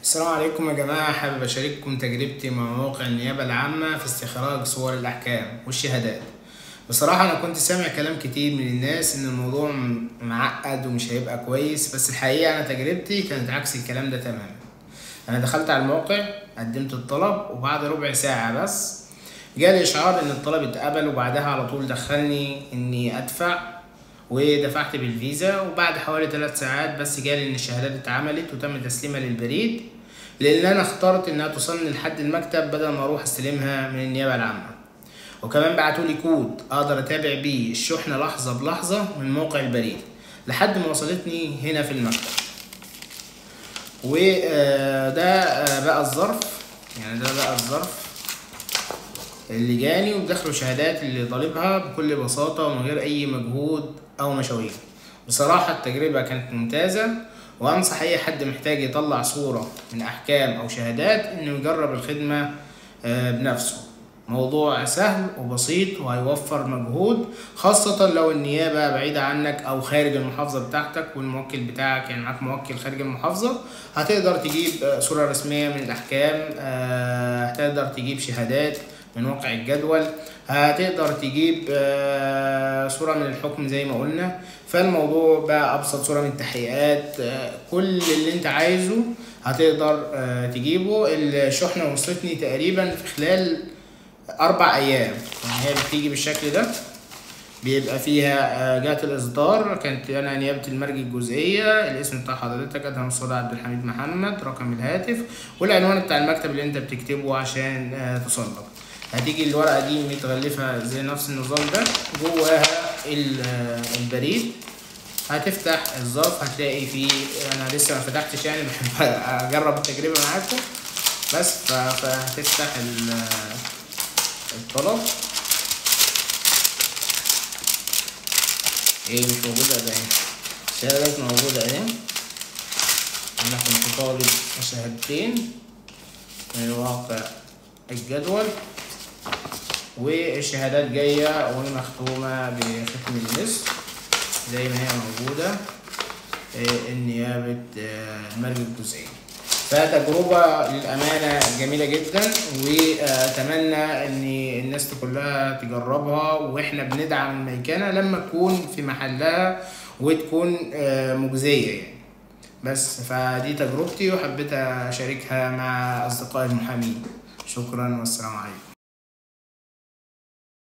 السلام عليكم يا جماعة، حابب أشارككم تجربتي مع موقع النيابة العامة في استخراج صور الأحكام والشهادات. بصراحة أنا كنت سامع كلام كتير من الناس إن الموضوع معقد ومش هيبقى كويس، بس الحقيقة أنا تجربتي كانت عكس الكلام ده تماما. أنا دخلت على الموقع، قدمت الطلب، وبعد ربع ساعة بس جالي إشعار إن الطلب اتقبل، وبعدها على طول دخلني إني أدفع، ودفعت بالفيزا. وبعد حوالي 3 ساعات بس جالي إن الشهادات اتعملت وتم تسليمها للبريد، لان انا اخترت انها توصلني لحد المكتب بدل ما اروح استلمها من النيابه العامه. وكمان بعتولي كود اقدر اتابع بيه الشحنه لحظه بلحظه من موقع البريد لحد ما وصلتني هنا في المكتب. وده بقى الظرف، يعني ده بقى الظرف اللي جاني، ودخلوا شهادات اللي طالبها بكل بساطه ومن غير اي مجهود او مشاوير. بصراحه التجربه كانت ممتازه، وانصح اي حد محتاج يطلع صورة من احكام او شهادات انه يجرب الخدمة بنفسه. موضوع سهل وبسيط وهيوفر مجهود، خاصة لو النيابة بعيدة عنك او خارج المحافظة بتاعتك والموكل بتاعك، يعني معاك موكل خارج المحافظة، هتقدر تجيب صورة رسمية من الاحكام، هتقدر تجيب شهادات من واقع الجدول، هتقدر تجيب صورة من الحكم زي ما قلنا. فالموضوع بقى ابسط، صورة من التحقيقات، كل اللي انت عايزه هتقدر تجيبه. الشحنة وصلتني تقريبا في خلال 4 ايام، يعني هي بتيجي بالشكل ده، بيبقى فيها جهة الإصدار كانت أنا نيابة المرج الجزئية، الاسم بتاع حضرتك أدهم الصادق عبد الحميد محمد، رقم الهاتف، والعنوان بتاع المكتب اللي أنت بتكتبه عشان توصلك. هتيجي الورقة دي متغلفة زي نفس النظام ده، جواها البريد. هتفتح الظرف هتلاقي فيه، أنا لسه ما فتحتش يعني، بحب أجرب التجربة معاكم بس. فهتفتح الطلب، مش موجودة ده اهي، الشهادات موجودة اهي. انا كنت طالب شهادتين من واقع الجدول، والشهادات جاية ومختومة بختم النسر زي ما هي موجودة، النيابة المرج الجزئية. فتجربة للأمانة جميلة جدا، وأتمنى إن الناس كلها تجربها، وإحنا بندعم الميكنة لما تكون في محلها وتكون مجزية يعني. بس فدي تجربتي وحبيت أشاركها مع أصدقائي المحامين. شكرا والسلام عليكم.